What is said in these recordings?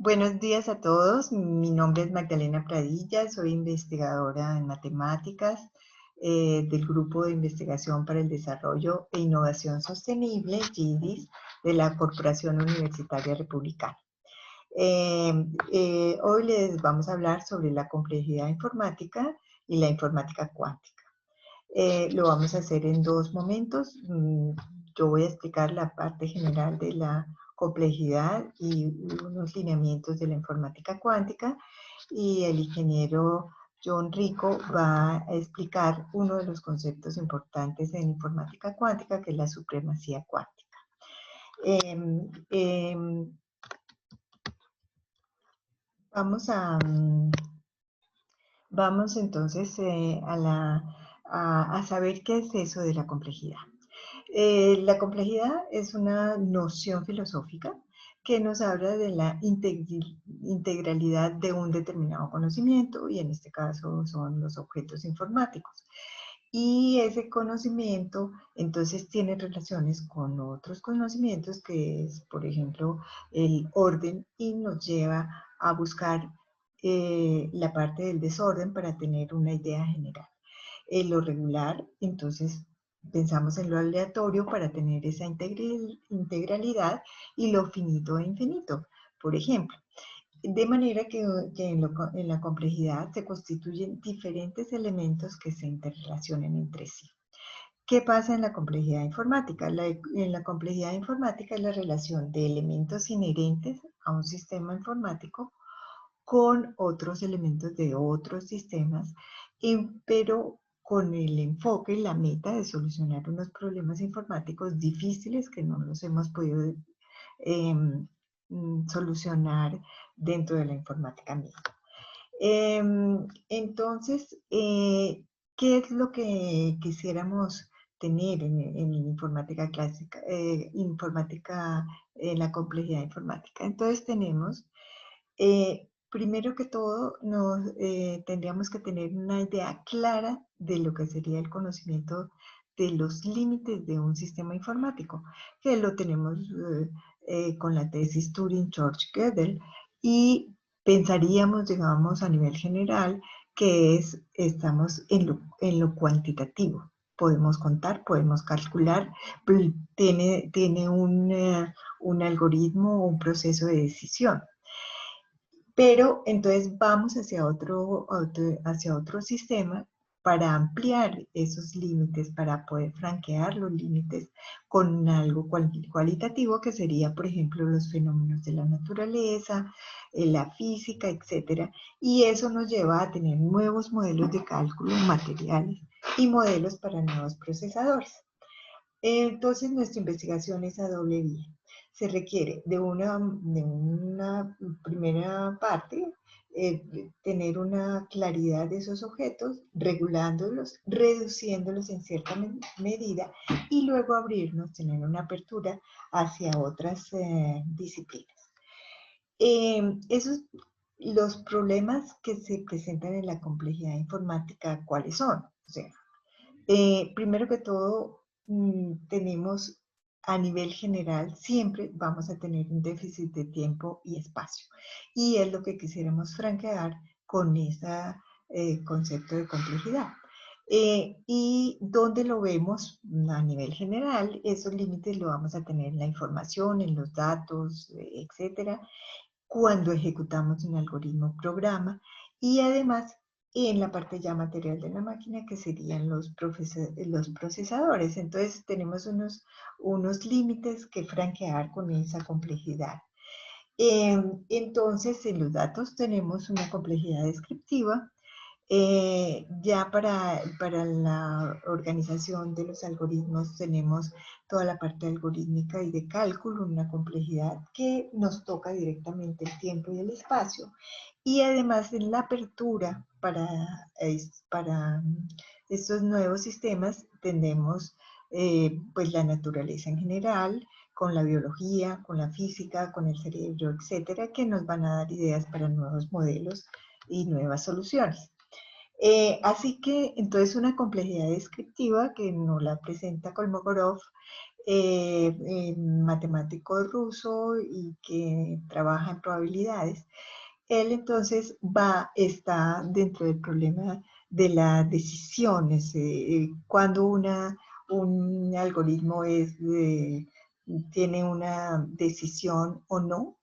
Buenos días a todos. Mi nombre es Magdalena Pradilla, soy investigadora en matemáticas del Grupo de Investigación para el Desarrollo e Innovación Sostenible, GIDIS, de la Corporación Universitaria Republicana. Hoy les vamos a hablar sobre la complejidad informática y la informática cuántica. Lo vamos a hacer en dos momentos. Yo voy a explicar la parte general de la complejidad y unos lineamientos de la informática cuántica, y el ingeniero John Rico va a explicar uno de los conceptos importantes en informática cuántica, que es la supremacía cuántica. Eh, eh, vamos a... Vamos entonces a saber qué es eso de la complejidad. La complejidad es una noción filosófica que nos habla de la integralidad de un determinado conocimiento, y en este caso son los objetos informáticos. Y ese conocimiento entonces tiene relaciones con otros conocimientos, que es, por ejemplo, el orden, y nos lleva a buscar la parte del desorden para tener una idea general. Lo regular, entonces pensamos en lo aleatorio para tener esa integralidad, y lo finito e infinito, por ejemplo. De manera que en la complejidad se constituyen diferentes elementos que se interrelacionan entre sí. ¿Qué pasa en la complejidad informática? En la complejidad informática es la relación de elementos inherentes a un sistema informático con otros elementos de otros sistemas, pero con el enfoque y la meta de solucionar unos problemas informáticos difíciles que no los hemos podido eh, solucionar dentro de la informática misma. Entonces, ¿qué es lo que quisiéramos tener en informática clásica, en la complejidad informática? Entonces tenemos, primero que todo, tendríamos que tener una idea clara de lo que sería el conocimiento de los límites de un sistema informático, que lo tenemos con la tesis Turing-George-Gödel, y pensaríamos, digamos, a nivel general, que estamos en lo cuantitativo. Podemos contar, podemos calcular, tiene un algoritmo o un proceso de decisión. Pero entonces vamos hacia otro sistema para ampliar esos límites, para poder franquear los límites con algo cualitativo, que sería, por ejemplo, los fenómenos de la naturaleza, la física, etc. Y eso nos lleva a tener nuevos modelos de cálculo materiales y modelos para nuevos procesadores. Entonces, nuestra investigación es a doble vía. Se requiere de una primera parte, tener una claridad de esos objetos, regulándolos, reduciéndolos en cierta medida, y luego abrirnos, tener una apertura hacia otras disciplinas. Esos, los problemas que se presentan en la complejidad informática, ¿cuáles son? O sea, primero que todo, tenemos, a nivel general, siempre vamos a tener un déficit de tiempo y espacio. Y es lo que quisiéramos franquear con ese concepto de complejidad. Y donde lo vemos a nivel general, esos límites lo vamos a tener en la información, en los datos, etcétera, cuando ejecutamos un algoritmo o programa, y además en la parte ya material de la máquina, que serían los procesadores. Entonces tenemos unos límites que franquear con esa complejidad. Entonces, en los datos tenemos una complejidad descriptiva. Ya para la organización de los algoritmos tenemos toda la parte algorítmica y de cálculo, una complejidad que nos toca directamente el tiempo y el espacio. Y además, en la apertura para estos nuevos sistemas tenemos pues la naturaleza en general, con la biología, con la física, con el cerebro, etcétera, que nos van a dar ideas para nuevos modelos y nuevas soluciones. Así que entonces una complejidad descriptiva que nos la presenta Kolmogorov matemático ruso y que trabaja en probabilidades. Él entonces está dentro del problema de las decisiones, cuando un algoritmo tiene una decisión o no.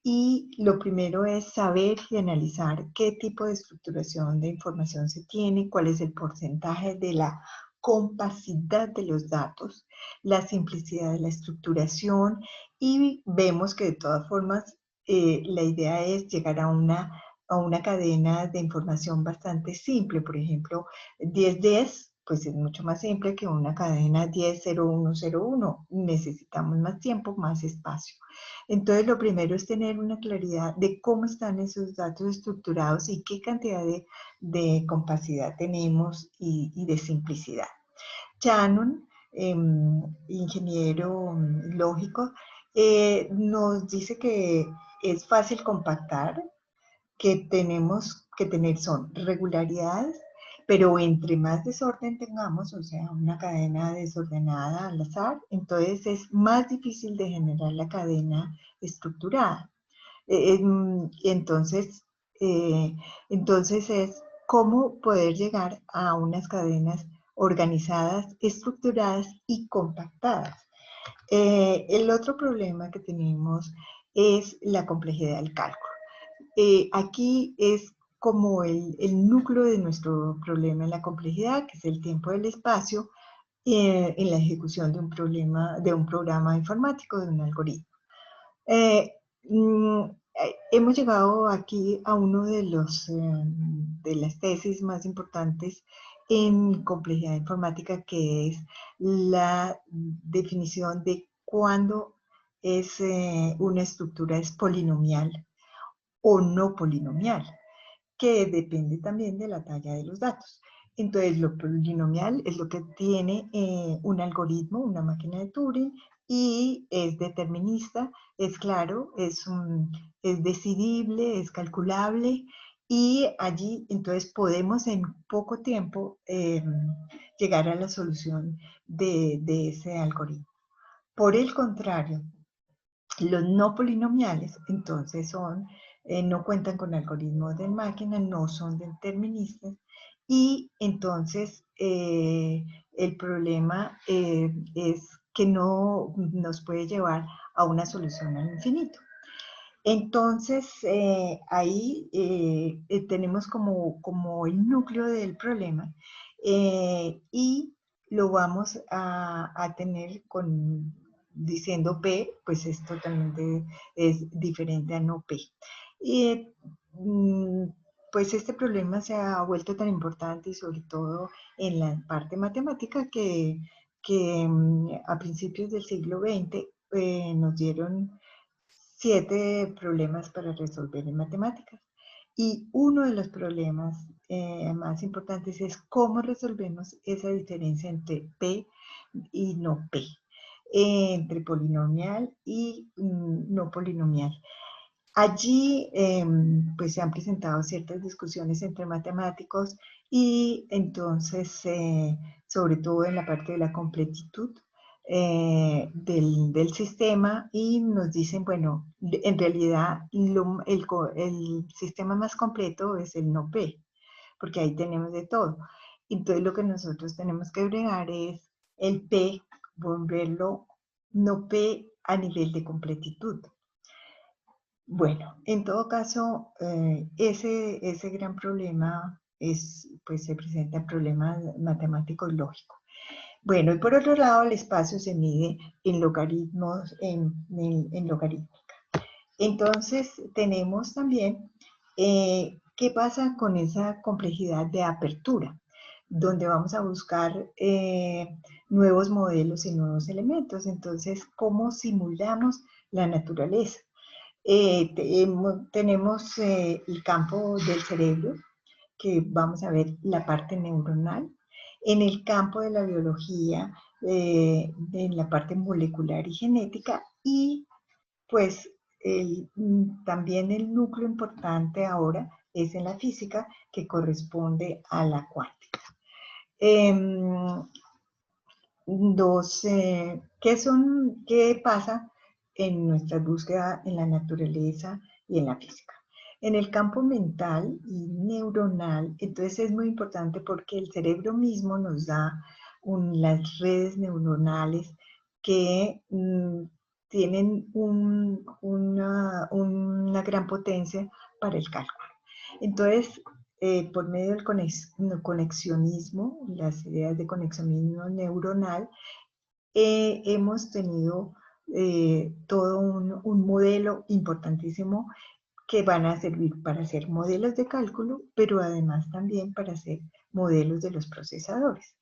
Y lo primero es saber y analizar qué tipo de estructuración de información se tiene, cuál es el porcentaje de la compacidad de los datos, la simplicidad de la estructuración, y vemos que de todas formas la idea es llegar a una cadena de información bastante simple. Por ejemplo, 10-10, pues es mucho más simple que una cadena 10-0-1-0-1. Necesitamos más tiempo, más espacio. Entonces, lo primero es tener una claridad de cómo están esos datos estructurados y qué cantidad de compacidad tenemos y de simplicidad. Shannon, ingeniero lógico, nos dice que es fácil compactar, que tenemos que tener son regularidades, pero entre más desorden tengamos, o sea, una cadena desordenada al azar, entonces es más difícil de generar la cadena estructurada. Entonces, entonces es cómo poder llegar a unas cadenas organizadas, estructuradas y compactadas. El otro problema que tenemos es la complejidad del cálculo. Aquí es como el núcleo de nuestro problema en la complejidad, que es el tiempo del espacio, en la ejecución de de un programa informático, de un algoritmo. Eh, Hemos llegado aquí a uno de las tesis más importantes en complejidad informática, que es la definición de cuándo una estructura es polinomial o no polinomial, que depende también de la talla de los datos. Entonces, lo polinomial es lo que tiene un algoritmo, una máquina de Turing, y es determinista, es claro, es decidible, es calculable, y allí entonces podemos en poco tiempo llegar a la solución de ese algoritmo. Por el contrario, los no polinomiales, entonces no cuentan con algoritmos de máquina, no son deterministas, y entonces el problema es que no nos puede llevar a una solución al infinito. Entonces, ahí tenemos como el núcleo del problema, y lo vamos a tener diciendo P, pues es totalmente diferente a no P. Y, pues este problema se ha vuelto tan importante, y sobre todo en la parte matemática, que a principios del siglo XX nos dieron 7 problemas para resolver en matemáticas. Y uno de los problemas más importantes es cómo resolvemos esa diferencia entre P y no P, entre polinomial y no polinomial. Allí pues se han presentado ciertas discusiones entre matemáticos, y entonces, sobre todo en la parte de la completitud del sistema, y nos dicen, bueno, en realidad el sistema más completo es el no P, porque ahí tenemos de todo. Entonces lo que nosotros tenemos que agregar es el P, volverlo no P a nivel de completitud. Bueno, en todo caso, ese gran problema pues se presenta en problemas matemáticos lógicos. Bueno, y por otro lado, el espacio se mide en logaritmos, en logarítmica. Entonces, tenemos también qué pasa con esa complejidad de apertura, donde vamos a buscar nuevos modelos y nuevos elementos. Entonces, ¿cómo simulamos la naturaleza? Tenemos el campo del cerebro, que vamos a ver la parte neuronal. En el campo de la biología, en la parte molecular y genética, y pues también el núcleo importante ahora es en la física, que corresponde a la cuántica. ¿Qué pasa en nuestra búsqueda en la naturaleza y en la física? En el campo mental y neuronal, entonces es muy importante porque el cerebro mismo nos da las redes neuronales que tienen una gran potencia para el cálculo. Entonces, por medio del conexionismo, las ideas de conexionismo neuronal, hemos tenido todo un modelo importantísimo que van a servir para hacer modelos de cálculo, pero además también para hacer modelos de los procesadores.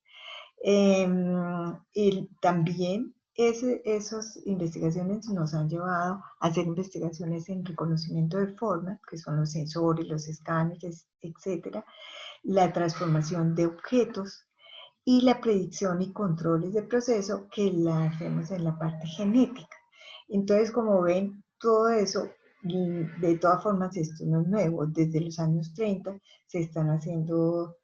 Y también esas investigaciones nos han llevado a hacer investigaciones en reconocimiento de formas, que son los sensores, los escáneres, etcétera, la transformación de objetos y la predicción y controles de proceso que la hacemos en la parte genética. Entonces, como ven, todo eso, de todas formas, esto no es nuevo. Desde los años 30 se están haciendo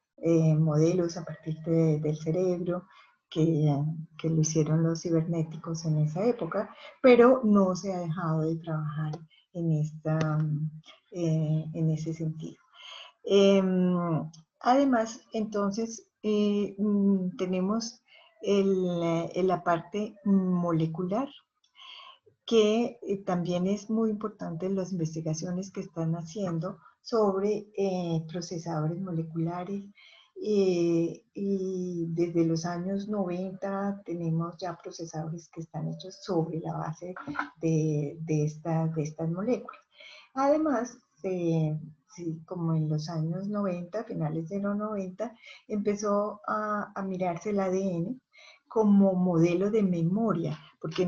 modelos a partir del cerebro, que lo hicieron los cibernéticos en esa época, pero no se ha dejado de trabajar en ese sentido. Además, entonces, tenemos la parte molecular, que también es muy importante en las investigaciones que están haciendo sobre procesadores moleculares. Y desde los años 90 tenemos ya procesadores que están hechos sobre la base de estas moléculas. Además, sí, como en los años 90, finales de los 90, empezó a mirarse el ADN como modelo de memoria, porque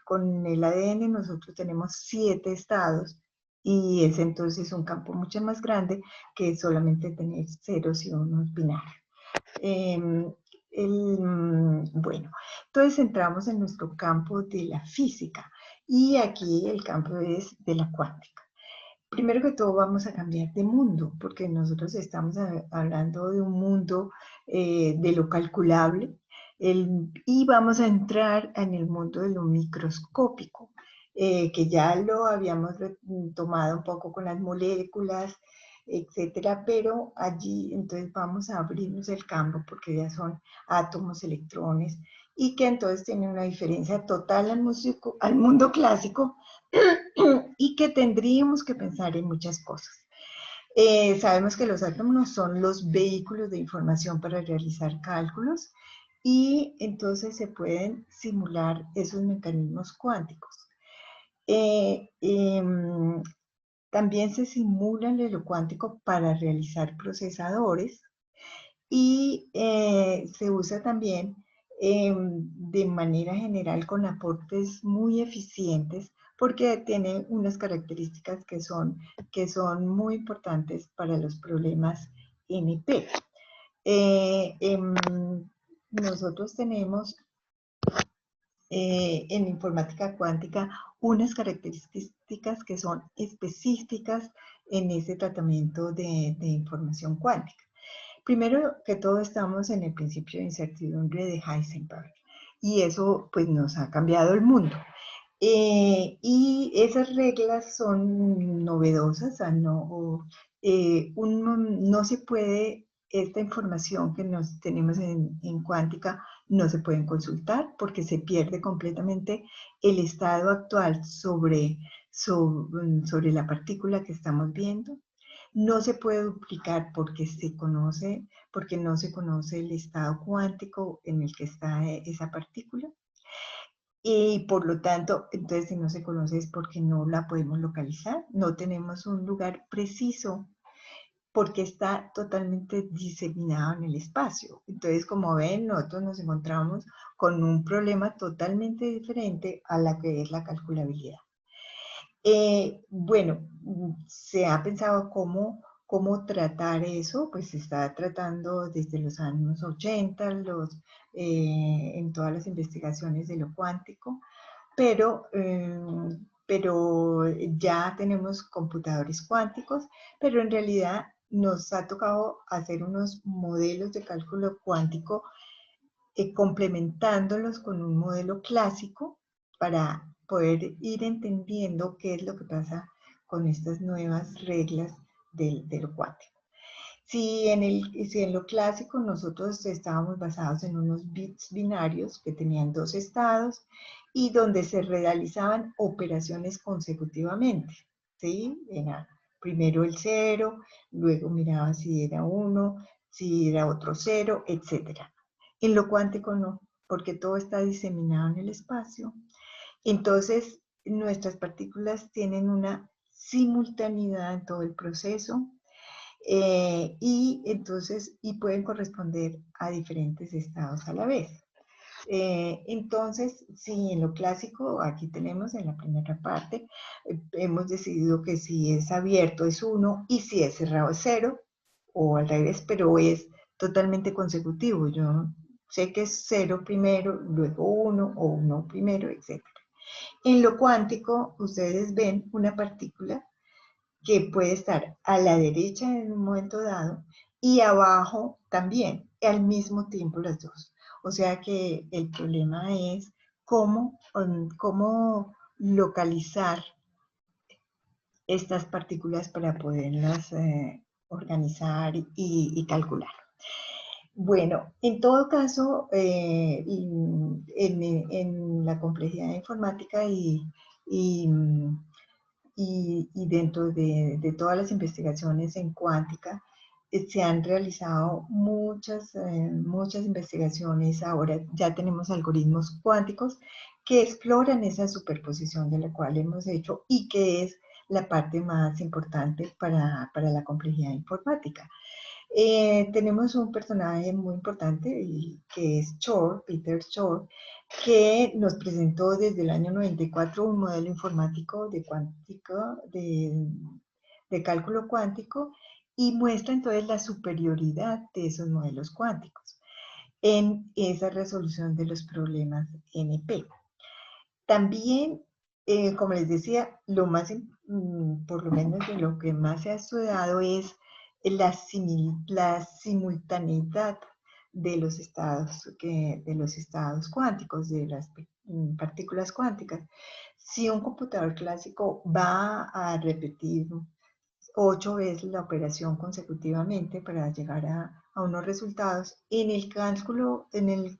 con el ADN nosotros tenemos 7 estados y es entonces un campo mucho más grande que solamente tener ceros y unos binarios. Bueno, entonces entramos en nuestro campo de la física y aquí el campo es de la cuántica. Primero que todo vamos a cambiar de mundo, porque nosotros estamos hablando de un mundo de lo calculable, y vamos a entrar en el mundo de lo microscópico, que ya lo habíamos tomado un poco con las moléculas, etcétera, pero allí entonces vamos a abrirnos el campo porque ya son átomos, electrones, y que entonces tienen una diferencia total al mundo clásico, y que tendríamos que pensar en muchas cosas. Sabemos que los átomos son los vehículos de información para realizar cálculos y entonces se pueden simular esos mecanismos cuánticos. También se simula el lo cuántico para realizar procesadores y se usa también de manera general con aportes muy eficientes porque tiene unas características que son muy importantes para los problemas NP. Nosotros tenemos en informática cuántica unas características que son específicas en ese tratamiento de información cuántica. Primero que todo estamos en el principio de incertidumbre de Heisenberg y eso pues nos ha cambiado el mundo. Y esas reglas son novedosas, no se puede, esta información que nos tenemos en cuántica no se pueden consultar porque se pierde completamente el estado actual sobre la partícula que estamos viendo. No se puede duplicar porque no se conoce el estado cuántico en el que está esa partícula. Y por lo tanto, entonces si no se conoce es porque no la podemos localizar, no tenemos un lugar preciso porque está totalmente diseminado en el espacio. Entonces, como ven, nosotros nos encontramos con un problema totalmente diferente a la que es la calculabilidad. Bueno, se ha pensado cómo tratar eso, pues se está tratando desde los años 80, en todas las investigaciones de lo cuántico, pero ya tenemos computadores cuánticos, pero en realidad nos ha tocado hacer unos modelos de cálculo cuántico complementándolos con un modelo clásico para poder ir entendiendo qué es lo que pasa con estas nuevas reglas de lo cuántico. Si en lo clásico nosotros estábamos basados en unos bits binarios que tenían dos estados y donde se realizaban operaciones consecutivamente, ¿sí? Era primero el 0, luego miraba si era 1, si era otro 0, etc. En lo cuántico no, porque todo está diseminado en el espacio. Entonces, nuestras partículas tienen una simultaneidad en todo el proceso, y entonces pueden corresponder a diferentes estados a la vez. Entonces, si en lo clásico, aquí tenemos en la primera parte, hemos decidido que si es abierto es 1 y si es cerrado es 0, o al revés, pero es totalmente consecutivo. Yo sé que es 0 primero, luego 1 o 1 primero, etc. En lo cuántico, ustedes ven una partícula que puede estar a la derecha en un momento dado y abajo también, al mismo tiempo las dos. O sea que el problema es cómo localizar estas partículas para poderlas organizar y calcular. Bueno, en todo caso, en la complejidad informática y y dentro de todas las investigaciones en cuántica, se han realizado muchas investigaciones. Ahora ya tenemos algoritmos cuánticos que exploran esa superposición de la cual hemos hecho y que es la parte más importante para la complejidad informática. Tenemos un personaje muy importante que es Shor, Peter Shor, que nos presentó desde el año 94 un modelo informático de cálculo cuántico y muestra entonces la superioridad de esos modelos cuánticos en esa resolución de los problemas NP. También, como les decía, por lo menos de lo que más se ha estudiado es la simultaneidad de los estados cuánticos, de las partículas cuánticas. Si un computador clásico va a repetir 8 veces la operación consecutivamente para llegar a unos resultados, en el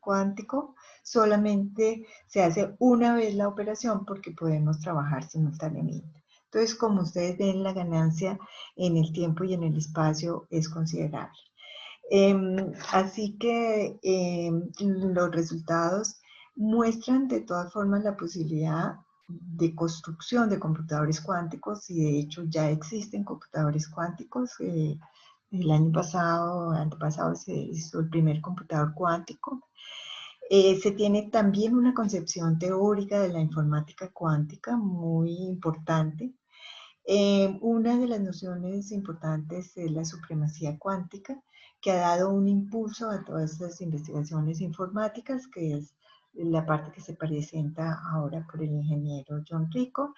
cuántico, solamente se hace una vez la operación porque podemos trabajar simultáneamente. Entonces, como ustedes ven, la ganancia en el tiempo y en el espacio es considerable. Así que los resultados muestran de todas formas la posibilidad de construcción de computadores cuánticos, y de hecho ya existen computadores cuánticos. El año pasado, antepasado, se hizo el primer computador cuántico. Se tiene también una concepción teórica de la informática cuántica muy importante. Una de las nociones importantes es la supremacía cuántica, que ha dado un impulso a todas estas investigaciones informáticas, que es la parte que se presenta ahora por el ingeniero John Rico.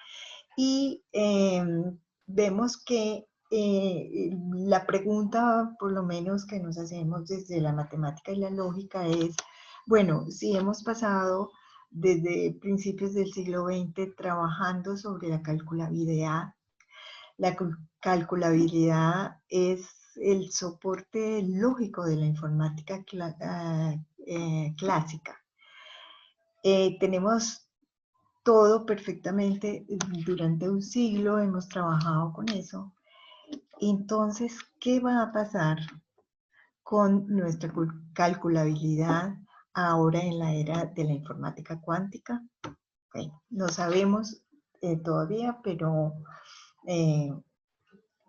Y vemos que la pregunta, por lo menos que nos hacemos desde la matemática y la lógica, es, bueno, si hemos pasado desde principios del siglo XX trabajando sobre la calculabilidad. La calculabilidad es el soporte lógico de la informática clásica. Tenemos todo perfectamente, durante un siglo hemos trabajado con eso. Entonces, ¿qué va a pasar con nuestra calculabilidad ahora en la era de la informática cuántica? Bueno, no sabemos todavía, pero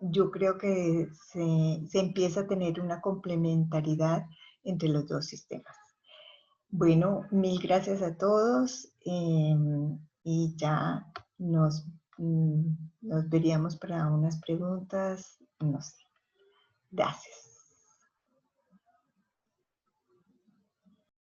yo creo que se empieza a tener una complementariedad entre los dos sistemas. Bueno, mil gracias a todos, y ya nos, nos veríamos para unas preguntas, no sé. Gracias.